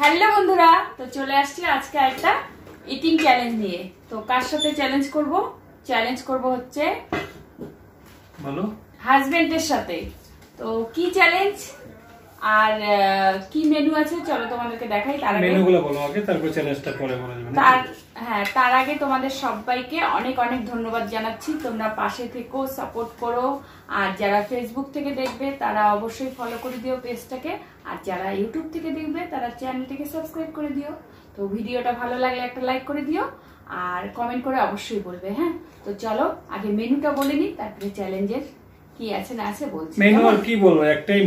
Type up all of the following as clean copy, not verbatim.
Hello বন্ধুরা, তো চলে আসছি আজকে একটা ইটিং চ্যালেঞ্জ নিয়ে। তো কার সাথে চ্যালেঞ্জ করব হচ্ছে বলো হাজবেন্ডের সাথে। তো কি চ্যালেঞ্জ আর কি মেনু আছে চলো তোমাদেরকে দেখাই। তার আগে মেনুগুলো বলো আগে, তারপর চ্যালেঞ্জটা পরে বলা যাবে। তার আগে তোমাদের সবাইকে অনেক অনেক ধন্যবাদ জানাচ্ছি। তোমরা পাশে থেকো, সাপোর্ট করো। আর যারা ফেসবুক থেকে দেখবে তারা অবশ্যই ফলো করে দিও পেজটাকে, আর যারা ইউটিউব থেকে দেখবে তারা চ্যানেলটাকে সাবস্ক্রাইব করে দিও। তো ভিডিওটা ভালো লাগলে একটা লাইক করে দিও আর কমেন্ট করে অবশ্যই বলবে। হ্যাঁ, তো চলো আগে মেনুটা বলে নিই, তারপরে চ্যালেঞ্জের কি আছে না আছে বলছি। মেনু আর কি বলবো, একটাই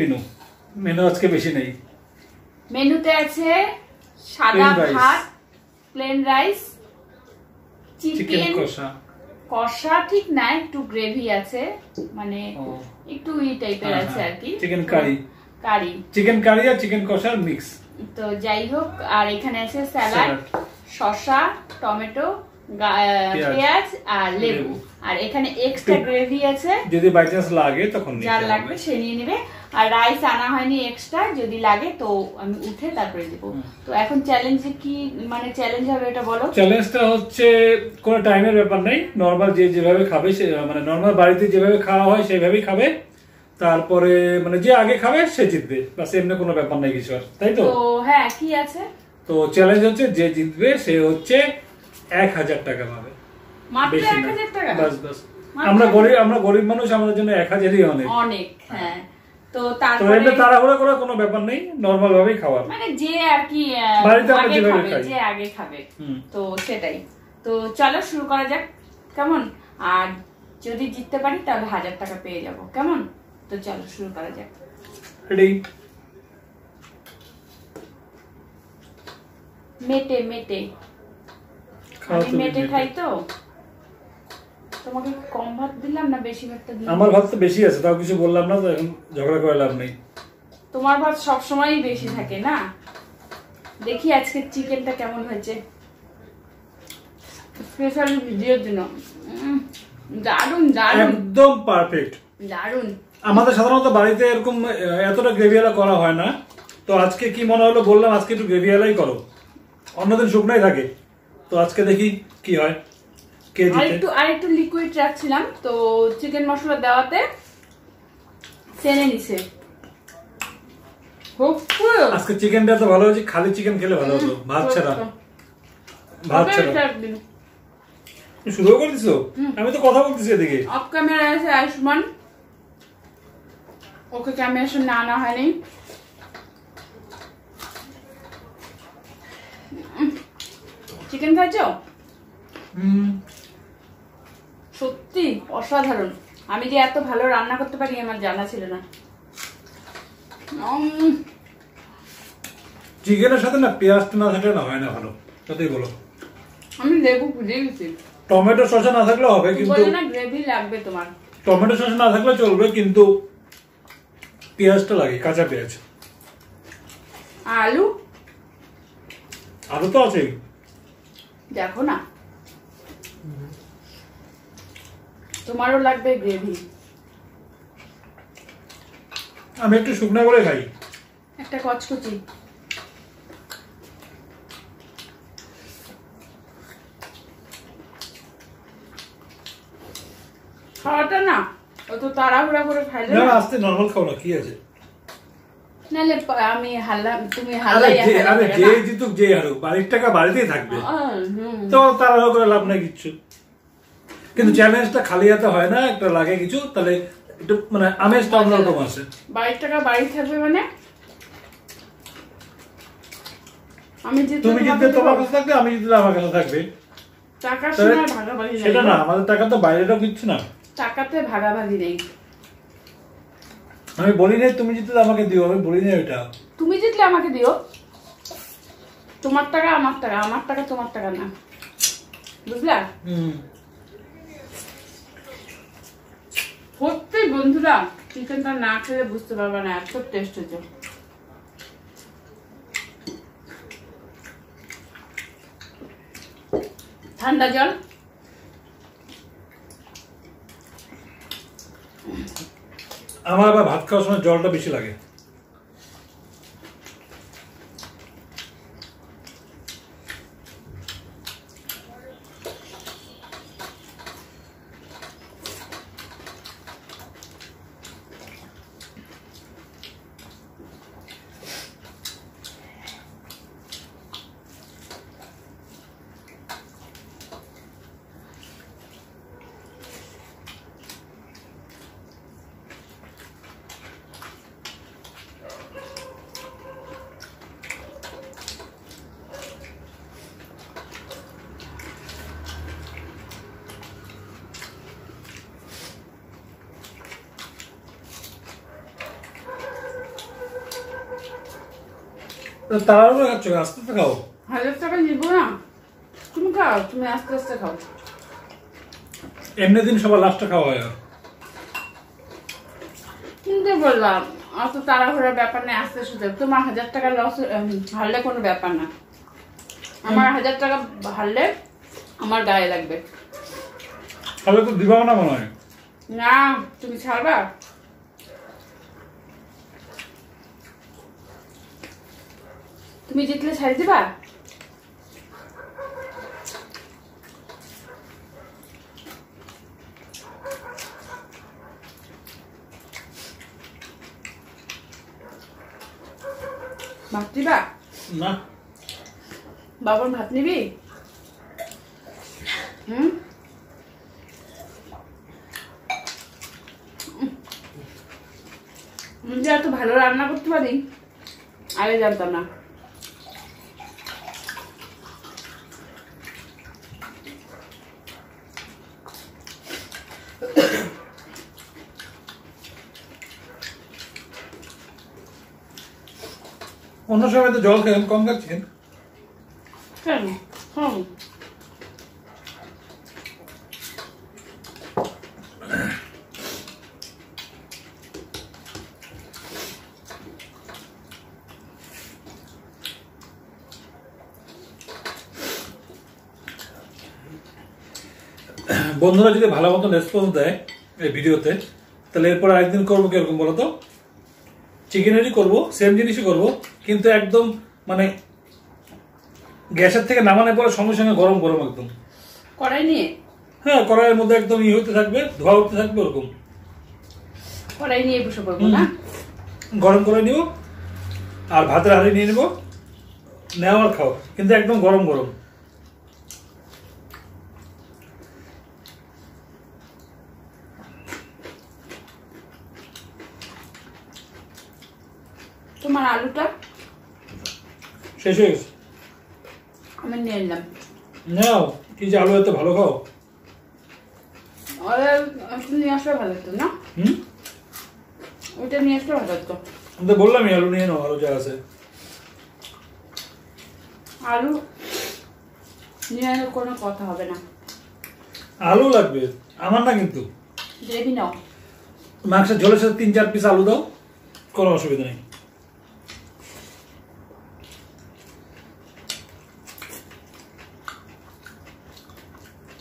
মেনু আজকে বেশি নেই। মেনুতে আছে সাদা ভাত, প্লেন রাইস, চিকেন কষা ঠিক না, একটু গ্রেভি আছে, মানে একটু ই টাইপের আছে আর কি, চিকেন কারি আর চিকেন কষার মিক্স। তো যাই হোক, আর এখানে আছে স্যালাড, শসা, টমেটো, পেঁয়াজ আর লেবু, আর এখানে এক্সট্রা গ্রেভি আছে, যদি বাই চান্স লাগে তখন যার লাগবে সে নিয়ে নেবে। আর রাইস আনা হয়নি এক্সট্রা, যদি লাগে তো আমি উঠে তারপরে দেব। তো এখন চ্যালেঞ্জে কি মানে চ্যালেঞ্জ হবে এটা বলো। চ্যালেঞ্জটা হচ্ছে কোনো টাইমের ব্যাপার নাই, নরমাল যে যেভাবে খাবে মানে নরমাল বাড়িতে যেভাবে খাওয়া হয় সেভাবেই খাবে। তারপরে মানে যে আগে খাবে সে জিতবে, বাস, এমনি কোনো ব্যাপার নাই কিছু আর, তাই তো? হ্যাঁ, কি আছে? তো চ্যালেঞ্জ হচ্ছে যে জিতবে সে হচ্ছে 1000 টাকা পাবে। মাত্র 1000 টাকা? বাস। আমরা গরিব মানুষ, আমাদের জন্য 1000ই অনেক। হ্যাঁ, তো তারপরে এটা তাড়াহুড়া করার কোনো ব্যাপার নেই, নরমাল ভাবেই খাওয়া, মানে যে আর কি বাড়িতে আমরা যেভাবে খাই, যে আগে খাবে। তো সেটাই। তো চলো শুরু করা যাক, কেমন? আর যদি জিততে পারি তাহলে 1000 টাকা পেয়ে যাব, কেমন? তো চলো শুরু করা যাক। রেডি? মেটে আমি মেটে খাই। তো তোমাকে কম ভাত দিলাম না বেশি ভাতটা দিলাম? আমার ভাত তো বেশি আছে, তাও কিছু বললাম না, তো এখন ঝগড়া করে লাভ নেই। তোমার ভাত সব সময়ই বেশি থাকে না। দেখি আজকে চিকেনটা কেমন হয়েছে, স্পেশাল ভিডিওর জন্য। দারুন, একদম পারফেক্ট, দারুন। আমাদের সাধারণত বাড়িতে এরকম এতটা গ্রেভিওয়ালা করা হয় না, তো আজকে কি মনে হলো বললাম আজকে একটু গ্রেভিওয়ালাই করো, অন্যদিন শুকনাই থাকে। তো আজকে দেখি কি হয়, কে জিতে। আর একটু লিকুইড রাখছিলাম, তো চিকেন মশলা দেওয়াতে টেনে নিছে। আজকে চিকেনটা তো ভালো হয়েছে, খালি চিকেন খেলে ভালো হতো, ভাত ছাড়া। শুরু করে দিছো? আমি তো কথা বলতেছি এদিকে। অফ ক্যামেরা আছে আয়ুষ্মান, ওকে ক্যামেরার সামনে আনা হয়নি। চিকেন খাচ্ছো? সত্যি অসাধারণ। আমি যে এত ভালো রান্না করতে পারি আমার জানা ছিল না। চিকেনের সাথে না পেঁয়াজটা না থাকলে না হয় না ভালো, তাতেই বলো। আমি লেবু ভুলে গেছি। টমেটো শসা না থাকলে হবে, কিন্তু গ্রেভি লাগবে তোমার। টমেটো শসা না থাকলে চলবে, কিন্তু পেঁয়াজটা লাগে, কাঁচা পেঁয়াজ। আলু তো আছেই, দেখো না। তোমারও লাগবে গ্রেভি। আমি একটু শুকনো করে খাই, একটা কচকচি। খাওয়াটা না অত তাড়াহুড়া করে খাইলে না, আস্তে নরমাল খাও না, কি আছে? নালে আমি তুমি হাল্লাই যে জিতুক যে হারুক, বাড়ির টাকা বাড়িতেই থাকবে, তো তাড়াহুড়া করে লাভ নাই কিচ্ছু। কিন্তু চ্যালেঞ্জটা খালি হাতে হয় না, একটা লাগে কিছু, তাহলে একটু মানে আমেজটা অন্যরকম আছে। বাড়ির টাকা বাড়ি থাকবে, মানে তুমি জিতলে তোমার কাছে থাকবে, আমি জিতলে আমার কাছে থাকবে। টাকার সময় ভাগাভাগি নেই, সেটা না, আমাদের টাকা তো বাইরেটাও কিচ্ছু না, টাকাতে ভাগাভাগি নেই। আমি বলি নাই তুমি জিতলে আমাকে দিও, আমি বলি নাই ওইটা। তুমি জিতলে আমাকে দিও, তোমার টাকা আমার টাকা, আমার টাকা তোমার টাকা না, বুঝলা? সত্যি বন্ধুরা, চিকেনটা না খেলে বুঝতে পারবে না এত টেস্ট হয়েছে। ঠান্ডা জল। আমার আবার ভাত খাওয়ার সময় জলটা বেশি লাগে। তাড়াহুড়ো খাচ্ছ, আস্তে আস্তে খাও। 1000 টাকা নিব না, তুমি খাও, তুমি আস্তে আস্তে খাও। এমনি দিন সবার লাস্টে খাওয়া হয়। কিন্তু বললাম অত তাড়াহুড়ার ব্যাপার নেই, আস্তে আস্তে। তোমার 1000 টাকা লস হারলে কোনো ব্যাপার না, আমার 1000 টাকা হারলে আমার গায়ে লাগবে। তাহলে তো দিবাও না মনে হয়। না, তুমি ছাড়বা? তুমি জিতলে ছাড় দিবা? ভাত দিবা না? বাবার ভাত নিবি? যে এত ভালো রান্না করতে পারি আগে জানতাম না। অন্য সময় তো জল খেয়ে কম খাচ্ছেন কেন? বন্ধুরা যদি ভালো মতো রেসপন্স দেয় এই ভিডিওতে, তাহলে এরপর আরেকদিন করবো কিরকম বলো তো, চিকেনেরই করবো, সেম জিনিসই করবো, কিন্তু একদম মানে গ্যাসের থেকে নামানোর পরে সঙ্গে সঙ্গে গরম গরম একদম কড়াই নিয়ে, হ্যাঁ কড়াইয়ের মধ্যে একদম ই হতে থাকবে, ধোয়া উঠতে থাকবে, ওরকম কড়াই নিয়ে বসে পড়বো না, গরম করে নিব আর ভাতের হাঁড়ি নিয়ে নিবো, নেওয়া আর খাও, কিন্তু একদম গরম গরম। তোমার আলুটা শেষ হয়ে গেছে, আমি নিয়ে নিলাম। নাও, কি যে আলু এত ভালো খাও। নিয়ে আসলে ভালো হতো না? ওইটা নিয়ে আসলে ভালো হতো। আমি তো বললামই আলু নিয়ে নাও, আলু যা আছে। আলু নিয়ে কোনো কথা হবে না, আলু লাগবে আমার না, কিন্তু গ্রেভি নাও। মাংসের ঝোলের সাথে 3-4 পিস আলু দাও, কোনো অসুবিধা নেই।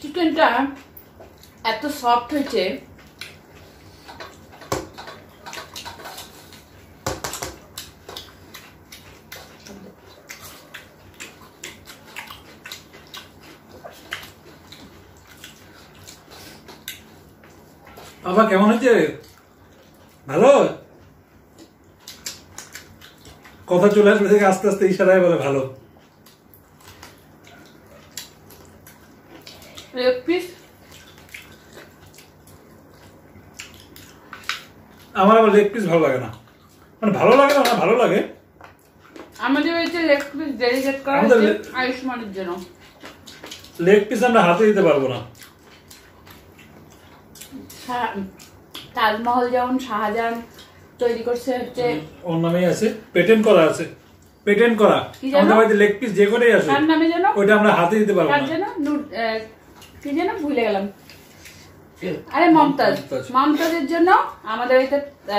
চিকেনটা এত সফট হয়েছে, বাবা কেমন হয়েছে? ভালো? কথা চলে আসবে থেকে আস্তে আস্তে ইশারায় বলে ভালো। লেগ পিস আমার আবার লেগ পিস ভালো লাগে না, মানে ভালো লাগে না, ভালো লাগে। আমাদের বাড়িতে লেগ পিস ডেডিকেট করা আমাদের হয়েছে আয়ুষ্মানের জন্য। লেগ পিস আমরা হাতে দিতে পারবো না। তাজমহল যেমন শাহজাহান তৈরি করছে হচ্ছে, ওর নামেই আছে, পেটেন্ট করা আছে, পেটেন্ট করা। কি জানো? আমাদের বাড়িতে লেগ পিস যে করেই আসে, তার নামে যেন, ওইটা আমরা হাতে দিতে পারবো তার না। যেন কি যেন ভুলে গেলাম, আরে মমতাজ, মমতাজের জন্য আমাদের বাড়িতে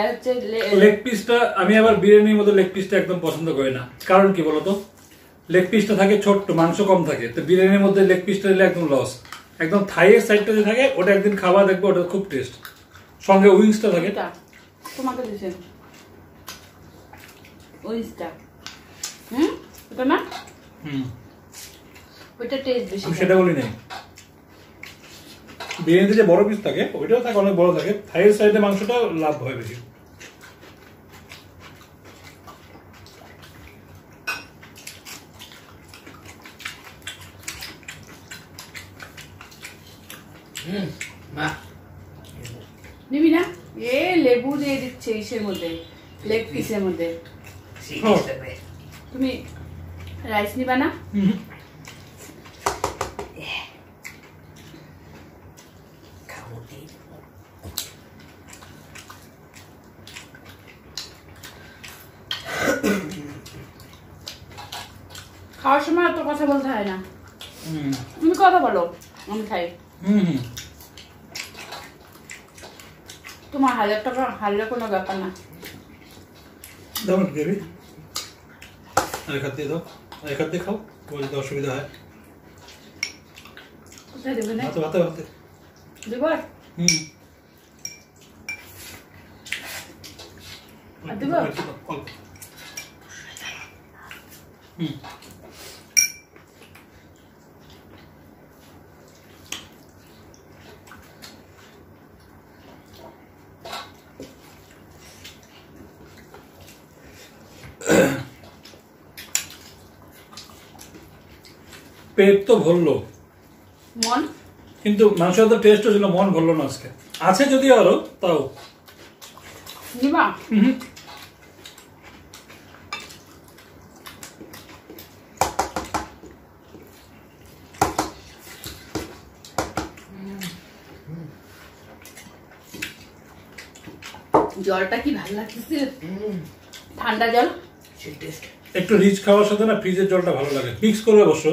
হচ্ছে লেগ পিসটা, আমি আবার বিরিয়ানির মতো লেগ পিসটা একদম পছন্দ করি না। কারণ কি বলতো, লেগ পিসটা থাকে ছোট্ট, মাংস কম থাকে, তো বিরিয়ানির মধ্যে লেগ পিসটা দিলে একদম লস। একদম থাইয়ের সাইডটা যে থাকে ওটা একদিন খাওয়া দেখবে, ওটা খুব টেস্ট, সঙ্গে উইংসটা থাকে। তোমাকে দিয়েছেন উইংসটা, ওটা না, ওইটা টেস্ট বেশি। আমি সেটা বলি নাই, বিরিয়ানিতে যে বড় পিস থাকে ওইটাও থাকে, অনেক বড় থাকে, থাইয়ের সাইডে মাংসটা লাভ হয় বেশি। নিবি না? এ লেবু দিয়ে দিচ্ছে ইসের মধ্যে, লেগ পিসের মধ্যে। তুমি রাইস নিবা না? খাওয়ার সময় এত কথা বলতে হয় না। তুমি কথা বলো, আমি খাই। তোমার 1000 টাকা হারলে কোনো ব্যাপার না। দাও না দেবী, এক হাত দিয়ে দাও, এক হাত দিয়ে খাও, তোমার যদি অসুবিধা হয়। কোথায় দেবে না? হাতে হাতে হাতে দেবো আর? আর দেবো? অল্প। পেট তো ভরলো, মন কিন্তু মাংসের তো টেস্টও ছিল, মন ভরলো না আজকে। আছে যদিও আরো, তাও নিবা? জলটা কি ভালো লাগছে, ঠান্ডা জল। একটু রিচ খাওয়ার সাথে না ফ্রিজের জলটা ভালো লাগে, মিক্স করবে অবশ্য।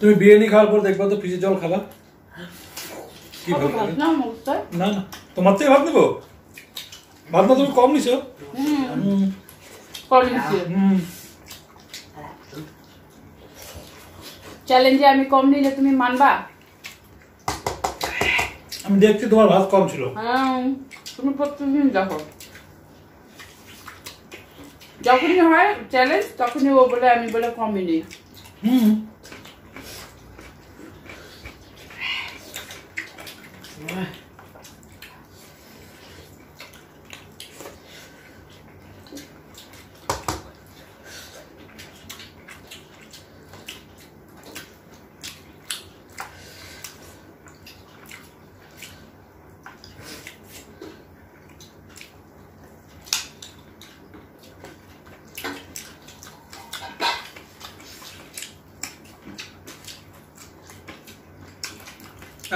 তুমি বিরিয়ানি খাওয়ার পর দেখবা তো ফ্রিজের জল খাবা, কি ভালো লাগে। না না না, তোমার থেকে ভাত নেবো, ভাত না তুমি কম নিছো। চ্যালেঞ্জে আমি কম নিলে তুমি মানবা? আমি দেখছি তোমার ভাত কম ছিল। তুমি প্রত্যেকদিন দেখো, যখনই হয় চ্যালেঞ্জ তখনই ও বলে আমি বলে কমই নিই।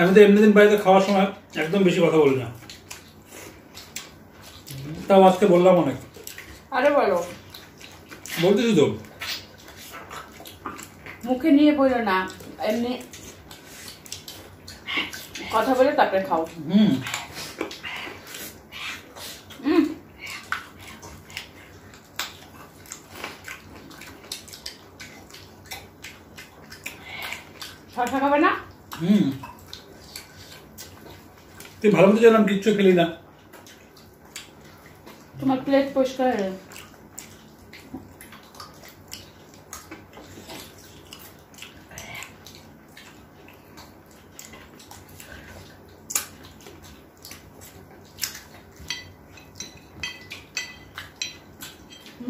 আমি তো এমনি দিন বাড়িতে খাওয়ার সময় একদম বেশি কথা বলি না, তাও আজকে বললাম অনেক। আরে বলো, বলতেছি তো, মুখে নিয়ে বলো না, এমনি কথা বলে তারপরে খাও। শসা খাবে না? তুই ভালো মতো জানাম কিচ্ছু খেলি না। তোমার প্লেট পরিষ্কার হয়ে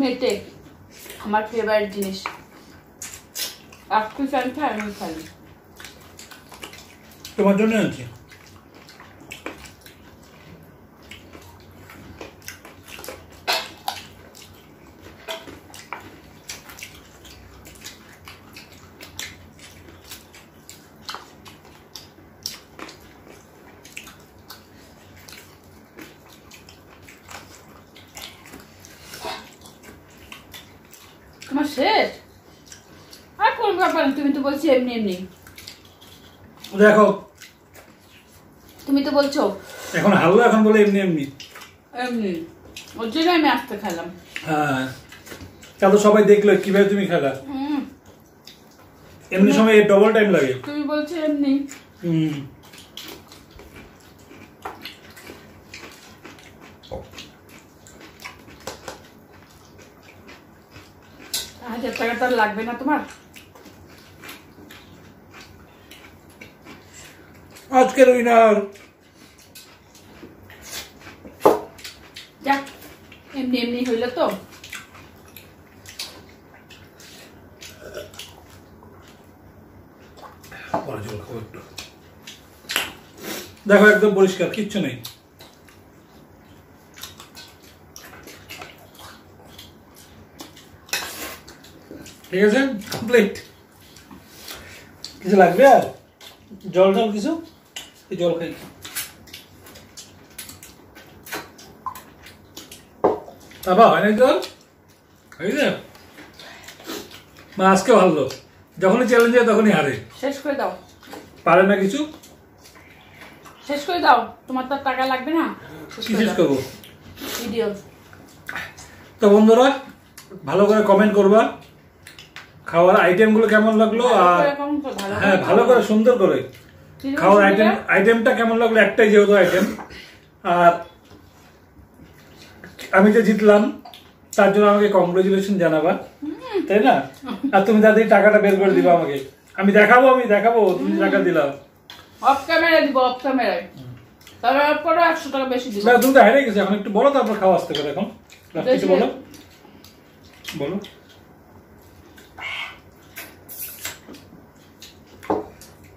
মেটে আমার ফেভারিট জিনিস, একটু চাইতে আমি খাই। তোমার জন্য আনছি। তোমার শেষ আর কোন ব্যাপার, তুমি তো বলছো এমনি এমনি। দেখো তুমি তো বলছো এখন হালকা, এখন বলে এমনি এমনি এমনি, ওর জন্য আমি আস্তে খেলাম। হ্যাঁ, তা তো সবাই দেখলো কিভাবে তুমি খেলা। এমনি সময় ডবল টাইম লাগে। তুমি বলছো এমনি। হাজার টাকা তো লাগবে না তোমার আজকের উইনার। যাক, এমনি এমনি হইল তো। দেখো একদম পরিষ্কার, কিচ্ছু নেই। ঠিক আছে, কমপ্লিট। কিছু লাগবে আর? জল জল কিছু? জল খাই। বাবা হয় না জল? হয়ে যায়। মানে আজকে ভালো, যখনই চ্যালেঞ্জ হয় তখনই হারে। শেষ করে দাও। পারে না কিছু, শেষ করে দাও, তোমার তো টাকা লাগবে না। কি শেষ করবো ভিডিও। তো বন্ধুরা ভালো করে কমেন্ট করবা খাওয়ার আইটেম গুলো কেমন লাগলো, আর হ্যাঁ ভালো করে সুন্দর করে খাওয়ার আইটেমটা কেমন লাগলো, একটাই যেহেতু আইটেম। আর আমি যে জিতলাম তার জন্য আমাকে কংগ্রেচুলেশন জানাবা, তাই না? আর তুমি তাদের টাকাটা বের করে দিবা আমাকে, আমি দেখাবো তুমি টাকা দিলাম। অফ ক্যামেরা দিব, অফ ক্যামেরায়। তাহলে পরে 100 টাকা বেশি দিব। না তুমি তো হেরে গেছো, এখন একটু বলো, তারপর খাওয়া আসতে করে। এখন একটু বলো বলো।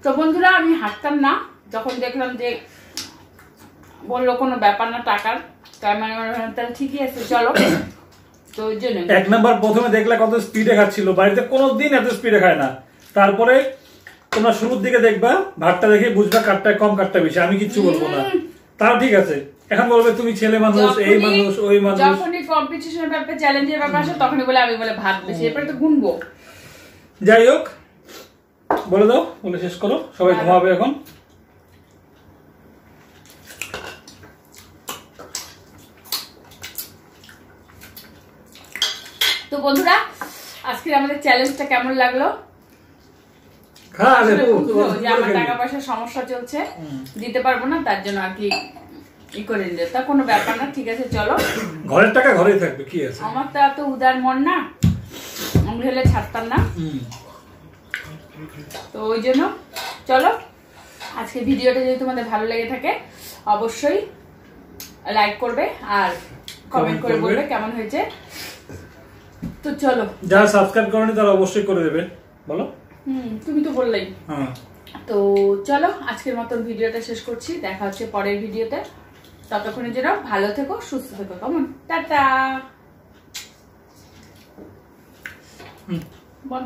তো বন্ধুরা আমি হাঁটতাম না, যখন দেখলাম যে বললো কোনো ব্যাপার না টাকার, তাহলে ঠিকই আছে চলো। তো ওই জন্য এক নাম্বার প্রথমে দেখলে কত স্পিডে খাচ্ছিল, বাড়িতে কোনোদিন এত স্পিডে খায় না। তারপরে তোমরা শুরুর দিকে দেখবা, ভাতটা দেখে বুঝবা কাটটা কম কাটটা বেশি। আমি কিচ্ছু বলবো না, তাও ঠিক আছে। এখন বলবে তুমি ছেলে মানুষ, এই মানুষ ওই মানুষ। যখনই কম্পিটিশনের ব্যাপারে চ্যালেঞ্জের ব্যাপার আসে তখনই বলে আমি বলে ভাত বেশি, এরপরে তো গুনবো। যাই হোক বলে দাও, বলে শেষ করো, সবাই ঘুমাবে এখন। তো বন্ধুরা আজকে আমাদের চ্যালেঞ্জটা কেমন লাগলো? যে আমার টাকা পয়সার সমস্যা চলছে, দিতে পারবো না, তার জন্য আর কি ই করে নিলে তা কোনো ব্যাপার না, ঠিক আছে চলো। ঘরের টাকা ঘরেই থাকবে, কি আছে। আমার তো এত উদার মন না, আমি হলে ছাড়তাম না। তো ওই জন্য চলো, আজকে ভিডিওটা যদি তোমাদের ভালো লেগে থাকে অবশ্যই লাইক করবে আর কমেন্ট করে বলবে কেমন হয়েছে। তো চলো, যারা সাবস্ক্রাইব করেনি তারা অবশ্যই করে দেবে, বলো। তুমি তো বললেই। হ্যাঁ তো চলো আজকের মতন ভিডিওটা শেষ করছি, দেখা হচ্ছে পরের ভিডিওতে। ততক্ষণের জন্য ভালো থেকো, সুস্থ থেকো, কেমন? টাটা। বল।